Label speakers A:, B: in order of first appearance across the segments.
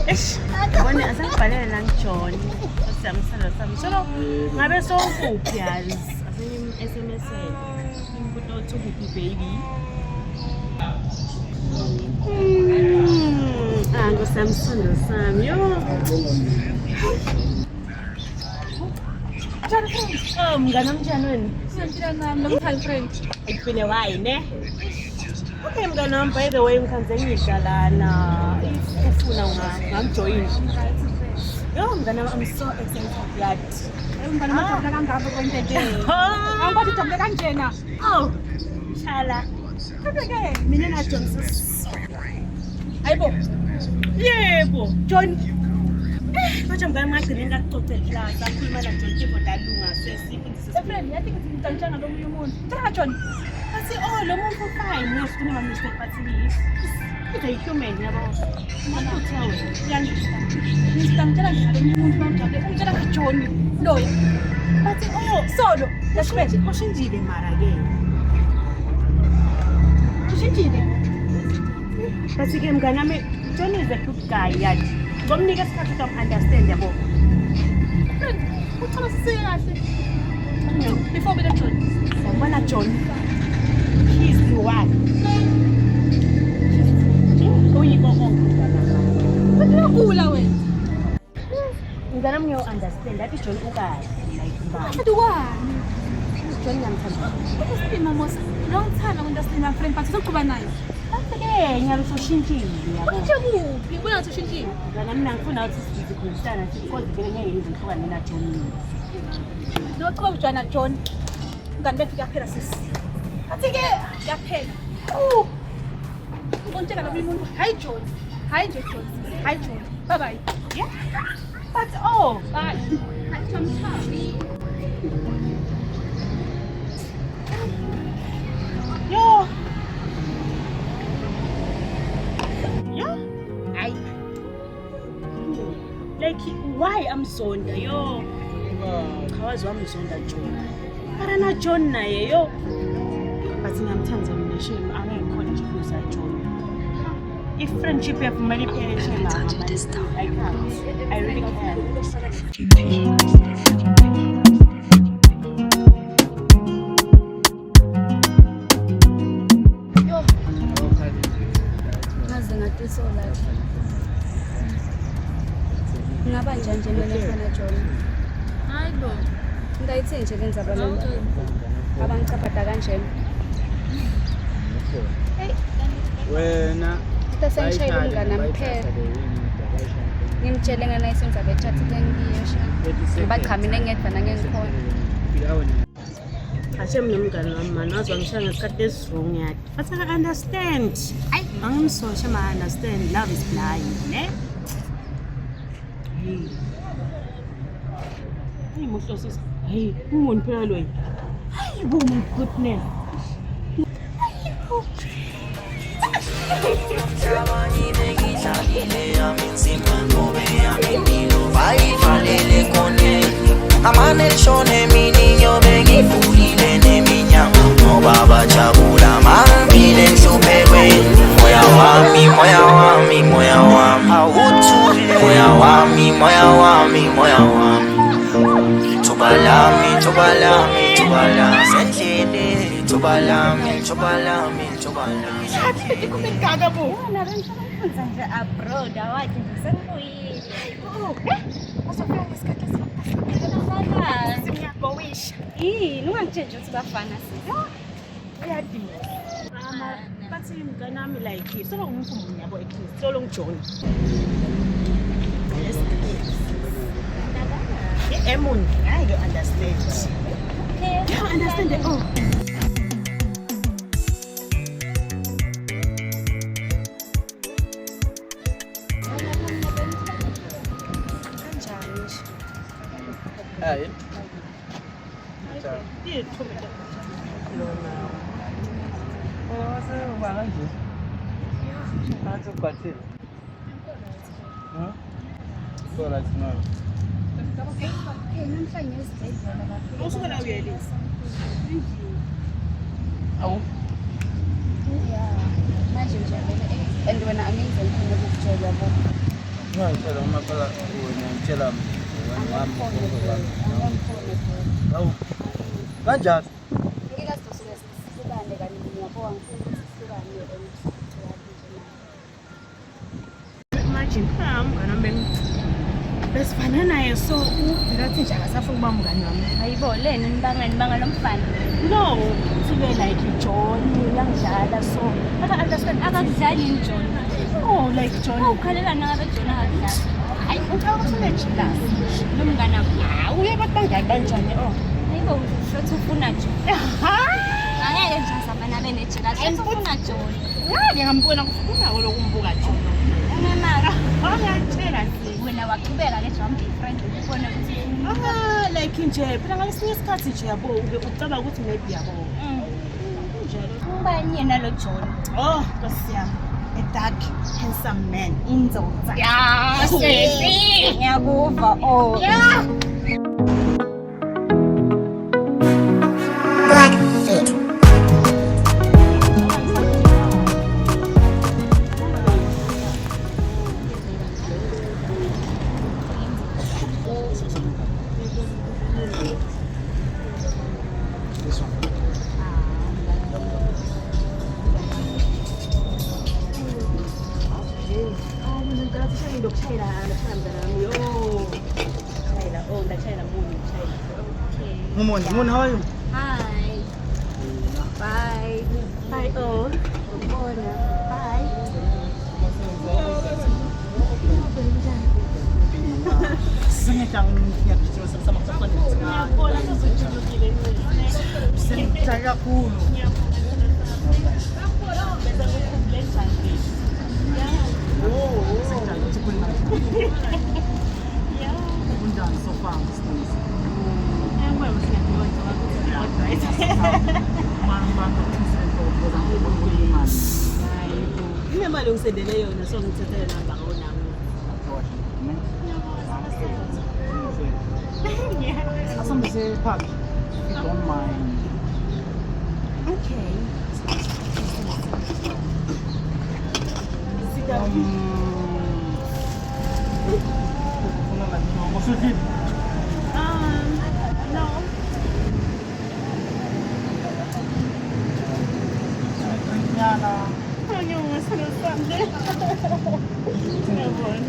A: Eish, ngone asangibhalele la ngiJohn. Siyamsala sami. Solo ngabe sokuphi yazi? Asenye SMS. Imbuto ukuphi baby? Ngosamsondo sami. Yo. Mngani omjani wena?
B: Siyantila nami lo-mthali friend.
A: Ikupine wayine. Okay mngani wami, by the way ngikhanze ngidlalana. Ufuna ngamjoin. Yo mngani wami, I'm so excited yathi.
B: Mngani wami kangaba konke nje. Angibona ijabule kanjena.
A: Oh. Shala.
B: Kodwa-ke
A: Mina na Johnson.
B: hayibo.
A: Yebo, John. Manje mngani ngagcina ngakuxoxela class, akhuluma na John Kibo dalunga sesifundisa.
B: Friend, yathi ngithi ngitshana nomunye umuntu. Tshela John.
A: Kasi lo muntu fine, yes, kunoma mistake but he's a human yabo. Ngakuthiwa wena,
B: Ngitshela ngalo umuntu mawujabule. Ungitshela kaJohn loyo.
A: But
B: Solo. Yashibele.
A: Ushinjile mara ke.
B: Ushintshile.
A: But ke mngani wami, John is a good guy yathi. Ngomnika isikhathi utam-understand yabo.
B: Friend, uthana sisike kahle. Before we John.
A: Yabona John, he is the one.
B: Uyakula wena.
A: Mngani wami ngiyo-understand, yathi John ukahle like mbani.
B: Kanti wani?
A: John ngiyamthanda.
B: Ukusima mosa. Ngiyangithanda umuntu asina friend but sokuba naye.
A: Ke ngiyabe ushintshile yabo.
B: Ushintshe kuphi? Ngibona ngathi ushintshile.
A: Mngani wami ngifuna ukuthi sikhulumisana because vele ngeke ngize ngihlukane na John.
B: Nokuba ujana John. Ngani bethu kuyaphela sisi. Athi-ke kuyaphela. Ubontshela nomunye umuntu. Hayi John. Hayi nje John. Hayi John. Bye bye.
A: Yeah? But
B: Bye. Chamchami.
A: yo. Yeah?
B: Hayi.
A: Like why amzonda yo? Khawazi wamzonda John. Mara na John naye yo. But ngiyamthanda mina shame angayikhona nje kuza John. If friendship yafumana iphele shame I can't. I really can't.
C: Ngaze ngatisola. Ngaba njani mina khona John?
B: Hayibo.
C: Ngayithe nje lenza abantu. Abangicapata kanjena.
D: Wena
C: Sesengishayile umngane amphela. Ngimtshele ngana isenza bechat ngiyesha. Ngibaqhamile ngedwa nangengikhona.
A: Ashe mina umngane wami manje wazwa ngishaya ngesikhathi esizungu yathi. But I understand. Ayi, angimsosha ma understand. Love is blind, ne? Hey, muhlo sisi. Hey, ungoni phela lo. Hayi, bo my goodness.
E: Amane shone mini nyobe ngifulile neminyama no baba chabula mambile nhluphelwe moya wami moya wami moya wami awuthule moya wami moya wami moya wami tubalami tubalami tubalami sendlele tubalami tubalami tubalami
B: Kumengaka bo.
C: Wona bengifunza nje abroad awathi ngisenguyile.
B: Asofika ngesikhathi
C: Ngiyabafana.
A: Ngiyagowisha.
C: Ungangitshela ukuthi bafana sisi.
A: Uyadinga. Bathi mngane wami like solo ngumfundi yabo at least solo ngiJohn. Yes. Emon, I don't understand.
C: Okay.
A: You don't understand it. Oh.
C: Kanjani nje?
D: hayi.
A: Iya thome la.
D: Uba kanje. Ngathi ubhathile. So right now.
C: Namhlanje esibhedlela bafika.
A: Usuke la uyelisa.
D: Awu.
C: Yeah. Manje nje vele and wena angenza ngifuna ukukutshela yabo.
D: ngitshela uma phela ngitshela wami hawu kanjani
C: Ngike sizosuke sihlukane kanye ngiyabonga ngifuna sihlukane
A: Imagine umngane wami besifana naye so ubhekathi nje akasafuna ukuba umngane wami.
B: Hayibo lena nibanga lomfana.
A: No, sibe like John uyangidlala so
B: Understand akakudlali John.
A: oh like John.
B: Ukhalela ngabe John akadlali.
A: Hayi uthawusele jealous.
B: Nomngane wakho.
A: Uye batangani kanjani oh.
B: Hayibo usho ufuna John. Angeke nje sabana benejela. Ufuna John.
A: Ngeke ngambona kufuna lokumbuka John.
B: Mama,
A: Ngiyatshela nje.
B: wena waqhubeka ke John friend ubona ukuthi
A: Like nje phela ngalesinye isikhathi nje yabo ucaba ukuthi maybe yabo.
B: ubani yena lo John.
A: Oh, Nkosiyami. A dark handsome man.
B: Inzoza.
A: Yeah,
B: Sesi. Ngiyakuva oh.
A: Yeah.
D: Moon, how are you?
B: Hi. Bye.
A: Bye oh.
B: Bona. Bye.
D: Singitang ngiyagijima sama sama
A: Ngiyabona sezojulukile
D: Sengijaya kakhulu.
A: bese ngikhumbule njani.
D: Sengijaya ukuthi khona. Kunjani so far business?
A: Imali ungisendele yona so ngithathele namba ngonami.
D: Asambise pack. If you don't mind.
A: Okay. Sit down.
D: What's your feet?
A: No. Ano yung masalasande? Ngabon.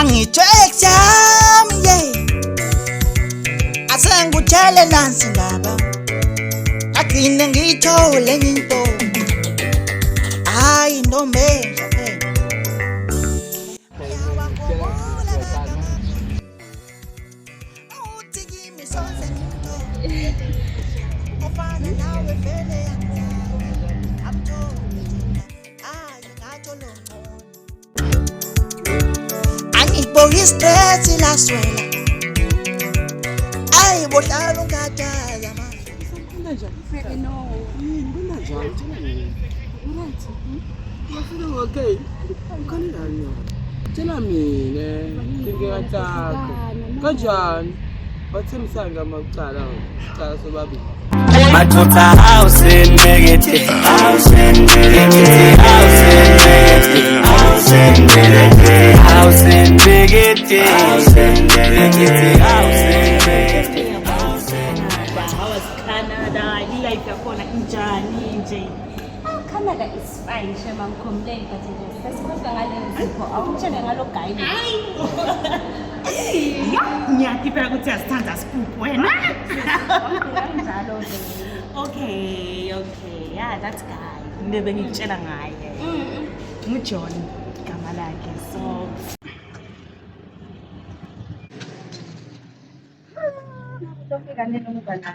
E: Angitsho exam yeah asengutshele nansi ndaba agcine ngiyithole into hayi ntombi entsha phela uthi kimi sonke into ofana nawe vele akutholi hayi ngatsho lo ngcono angiboki stress laswela ay bohlalo ngajaya ma
D: Okay. Kanjani? Tshela mina inkinga yakho. Kanjani? Bathembisanga makucala sicala sobabili.
E: Mathutha house in negative, house in negative, house in negative, house in negative, house in negative, house in negative, house in negative, house in negative.
A: How was Canada? Life yakhona injani nje?
B: Canada is fine. Shema ngicomplain but sesikhohlwa ngale zipho. Awutshele ngalo guy.
A: Ngiyaphela ukuthi asithanda sipuphu wena.
B: Kanjalo nje.
A: Okay. Yeah, that's guy. Nebe ngitshela ngaye. NguJohn igama lakhe. So
B: Tofika nini umngane?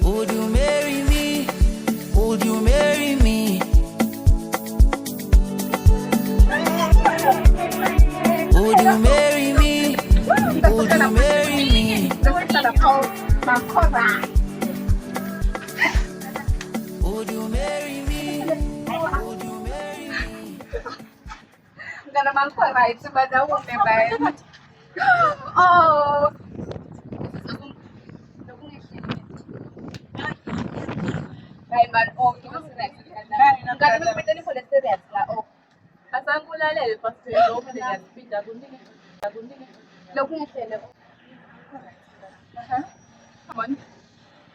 E: Would you Would you marry me? Would you marry me?
C: Gonna mangkuk right sebab jauh memang. Oh. Ay man, oh, kita serak. Kalau kita ni boleh serak lah. Oh. Asal gula le, pasti lo boleh pindah gunting. Lo punya sel. Aman.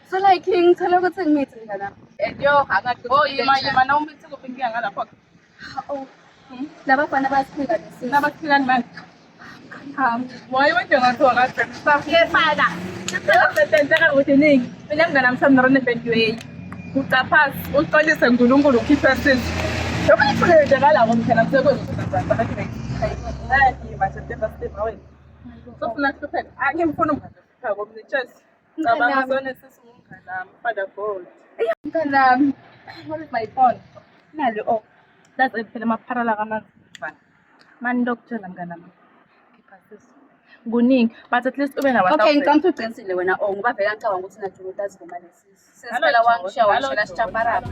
C: So like king, kalau kita meeting kan. Yo, hangat. Oh, ima na umit ko pinggan ada pak. Oh. Dapat pikiran man. Why jangan tuh kan? Tapi pada. Kita jangan utining. Bilang ganam samnaran penjuai. Kita pas. Untuk aja sanggulung kita sen. Coba boleh jangan lah orang kenal saya boleh kita tak kira. Ini macam tu pasti bawa. So nak tu kan? Angin pun nak. Kalau boleh chance. Sabang sana sesuatu kan pada phone. Kan what is my phone? Nalo oh. That's a film para lang naman. Man doctor lang ganun. Guning, but at least ube na wata. Okay, come to pencil wena oh ngoba vela ngicabanga ukuthi nathi utazi ngomalesi. Sesicela wangishawa shela sichapara.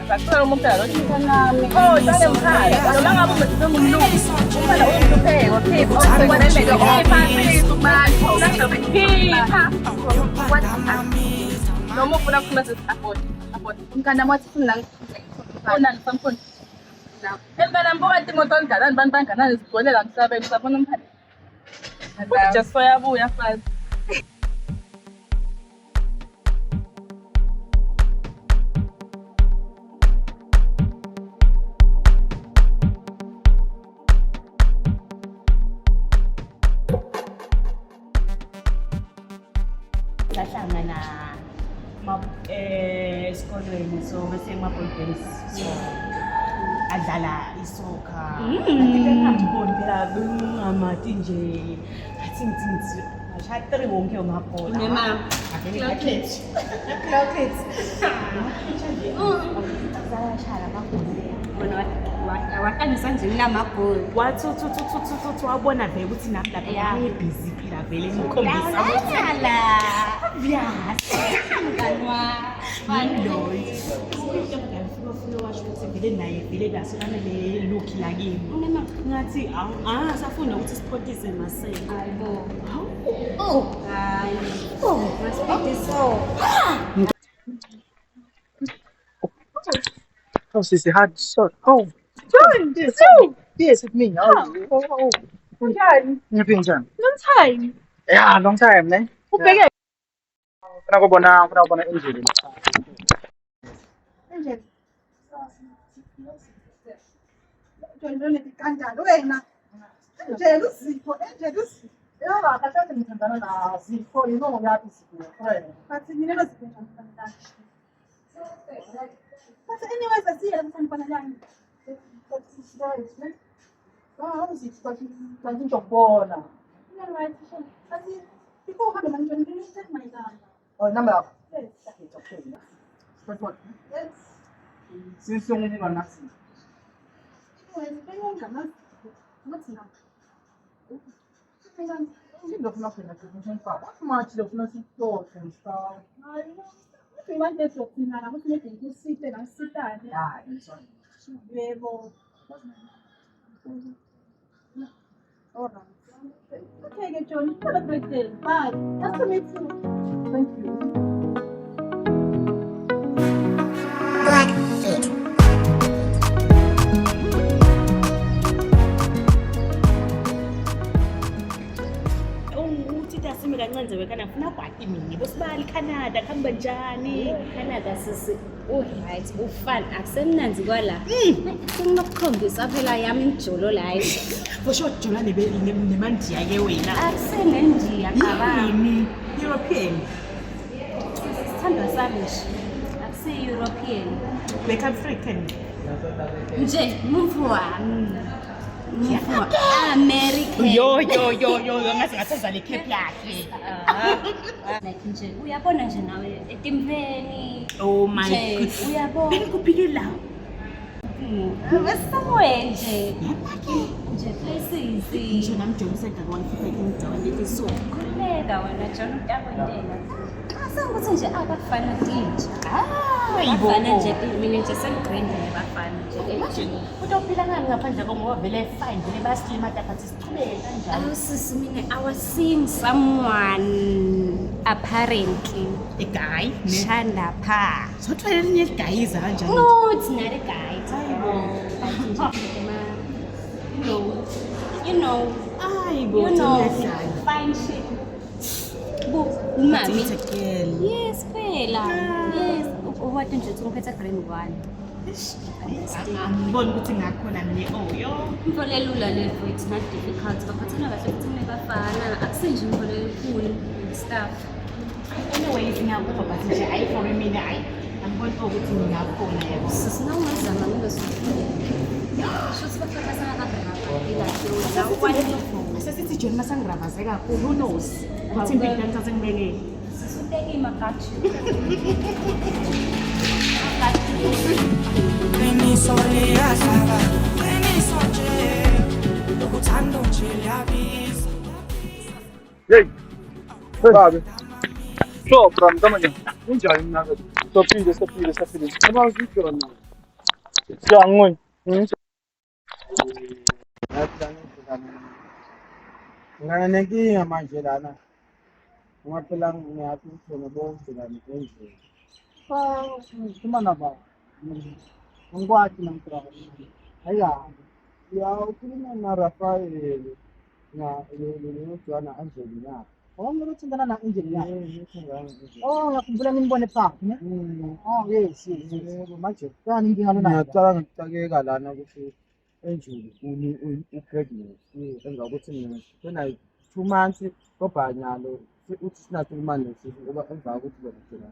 C: Sakho umuntu lo nami. Oh, tale mkhaya. Lo ngabe umuntu ngumlungu. Kuphela umhlupheko, phepho. Osekwenele phansi manje. Phipha. What? Noma ufuna kumase afford. Umkana wathi ufuna Unan sampun. Emba mbuka timoto ngana bantanga nani sigonela ngisabeni sabona umphane. Just for yabuya fast.
A: Sahlangana esikolweni so bese ma-programs so adlala isoka ngibona phela bengamati nje athi ngithi ashatri wonke umabhola nema cricket azashala amabhola bona wakanisa nje namabhola wathi wabona vele ukuthi nami lapha busy phela vele ngikhombisa ukuthi la yes kanwa fandoy ufuna washo ukuthi vele naye vele kasolana le look lakini ngathi safunda ukuthi siphotise masela hayibo hayi respect is so
D: Oh, Sissy, hard shot. Oh, John, this. Oh, yes, it's me. Oh.
C: John,
D: You've been John.
C: long time.
D: Yeah, long time, ne?
C: Upeke.
D: Kuna bona injury.
C: Angel. John, don't let it kanjalo wena. Angel usipho.
D: Yeah, kakade ngithandana na Zipho, you know yapi Zipho.
C: But mina nasipho ngithandana. But anyways, I see you ngithandana lami.
D: Ah, Zipho kanti ngiyobona.
C: Yeah, right. But before uhambe manje you set my down.
D: Oh, number.
C: Yes.
D: It's okay. But what?
C: Yes.
D: Since you're only one nazi.
C: Anyways, ngiyongama. What's now?
D: You don't know nothing. What much you don't know and stuff.
C: If you want to clean, I want to make you sit and sit down.
D: Yeah, it's fine.
C: Bebo. All right. Okay, John. Have a great day. Bye. Nice to meet you.
D: Thank you.
A: Simi kancane wekana ngifuna kwati mina bosibali Canada khamba njani
B: Canada sisi right ufan akusemnanzi kwala kunokukhombisa phela yami injolo la
A: kusho jola nemandiya ke wena
B: akusenendiya qaba
A: yini European
B: sithanda sami nje akusi European
A: like African
B: nje mfu wami American
A: yo ngathi ngasazale Cape yakhe
B: like nje uyabona nje nawe etimpheni
A: oh my god
B: uyabona
A: bengikuphike la
B: Somewhere nje. Nje places.
A: Ngisho nami John sekakwazi ukufika endaweni ethi so.
B: Khuleka wena John utakwendela. Xa sengukuthi nje abafana tinja.
A: Hayibo.
B: Abafana nje mina nje sengigrindile bafana nje.
A: Utophila ngani ngaphandle komoya vele fine vele baslimata but sichubeke kanjani?
B: Oh sis, mina I was seeing someone apparently.
A: A guy?
B: Shandapha.
A: Sothwele elinye igayiza kanjani?
B: No, it's not a guy. You know,
A: Hayibo.
B: fine shit. Umami.
A: It's a girl.
B: Yes, phela. Yes. Wathi nje uthi ngiphethe green one.
A: Angiboni ukuthi ngakhona mine oyo.
B: Into lelula levo, it's not difficult. Baphathana kahle ukuthi nebafana. Akusenje into lenkulu stuff.
A: Anyways, ngiyakuzwa but nje hayi for mina hayi. Angiboni ukuthi ngingakhona yabo.
B: Sinawungazama ngesokuthi. Shuthi baphathana kahle.
A: Sesithi John masangiravaze kakhulu who knows ukuthi impilo ngithathe ngibekele.
B: Sisuteki makathi.
F: Hey, babe. So, from Damanya, unjani na ke? Sophile. Kama uziko na. Siyangwe.
D: Ngana nenkinga manje lana. Ngaphela ngiyathi ngithona bonke la endlini. Kuma na ba. Ngikwathi namhlanje. Haya. Ya ukhuluma na Rafael na lo Joana Angelina. Ngikuthindana na Angelina. Oh, ngakhumbula nimbone park, ne? Oh, yes. Manje kani inkinga lona. Ngiyacala ngikutakeka lana ukuthi Angel pregnant. Enza ukuthi mina sena 2 months kobhanyalo uthi sina 2 months ngoba emva ukuthi bezogcina.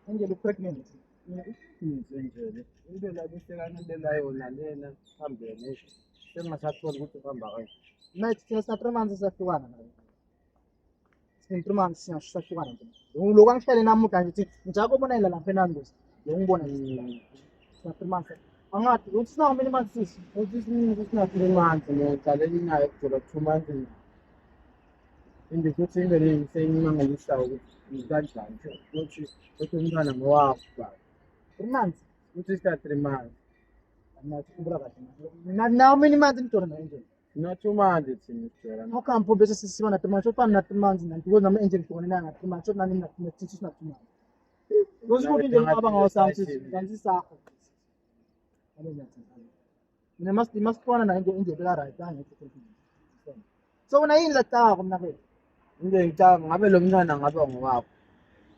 D: Angel pregnant. Angel. Into la besekanilela yona lena phambene. Sengasathola ukuthi uhamba kahle. Mate thina sa 3 months sahlukana naye. Sin 3 months sahlukana nje. Lo kangihlele namuhla nje njalo ubonela lapha enangosi. Lo ngibona nje. Sa 3 months. Angathi uthi nawo mina manje uthi sina 3 months ngicaleni naye kuthola 2 months. Indikuthi ingane sengimangalisha ukuthi kanjani ukuthi umntwana ngowapha. 3 months uthi sika 3 months. Angathi kubra kahle. Now many months ngithola na Angel. Not 2 months thina sicela. How come po bese sisiba na 3 months ufana na 3 months nanti kuona ama Angel kuona na 3 months na nini na tisi na 2 months. Kusukuthi nje ngaba ngawusamthi kanti sakho. Mina must kuona na Angel bela right ngeke. So una yini la tawa mina ke? Into ngicanga ngabe lo mntwana ngabe ngowapha.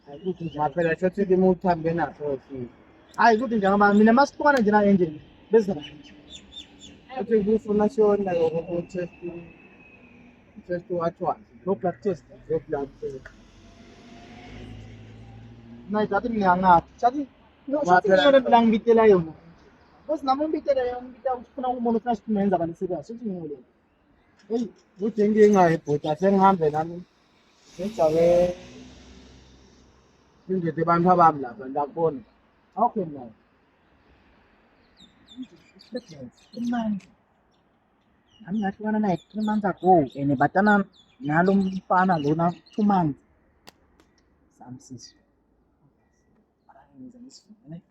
D: Ayikuthi nje ngaphela shothi ke muthambe naso futhi. Hayi ukuthi nje ngaba mina masikhona nje na Angel bese na. Athi kufuna shona ukuthi test wathwa. No blood test. Na idathi ngiyanga. Chathi no shothi ngiyona bilang bitela yona. Bos namun bitela yona ngita ufuna umuntu ufuna simenza banisika. Shothi ngiyole. Hey, uthi ngayibhuta sengihambe nami. Ngijabe indete abantu abami lapha ndakubona. Okay manje. Imali. Nami ngahlukana naye 3 months ago and batana nalo mfana lona 2 months. Samsisi. Arangiza ngisifune.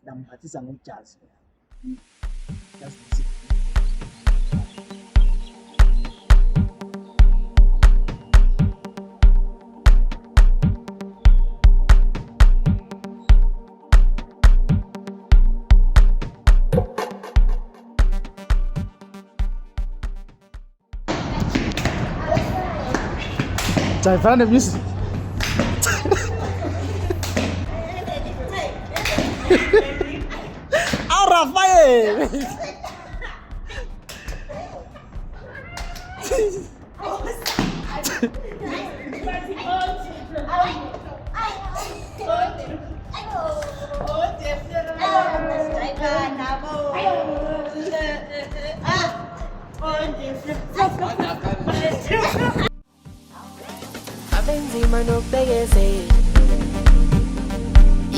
D: Ndamphathisa ngokujazi. Just Cai fana music. Ah, Rafael!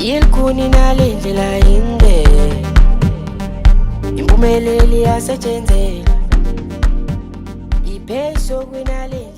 E: Yilkhuni nalendlela inde impumeleli yasetshenzela ipeso kwinale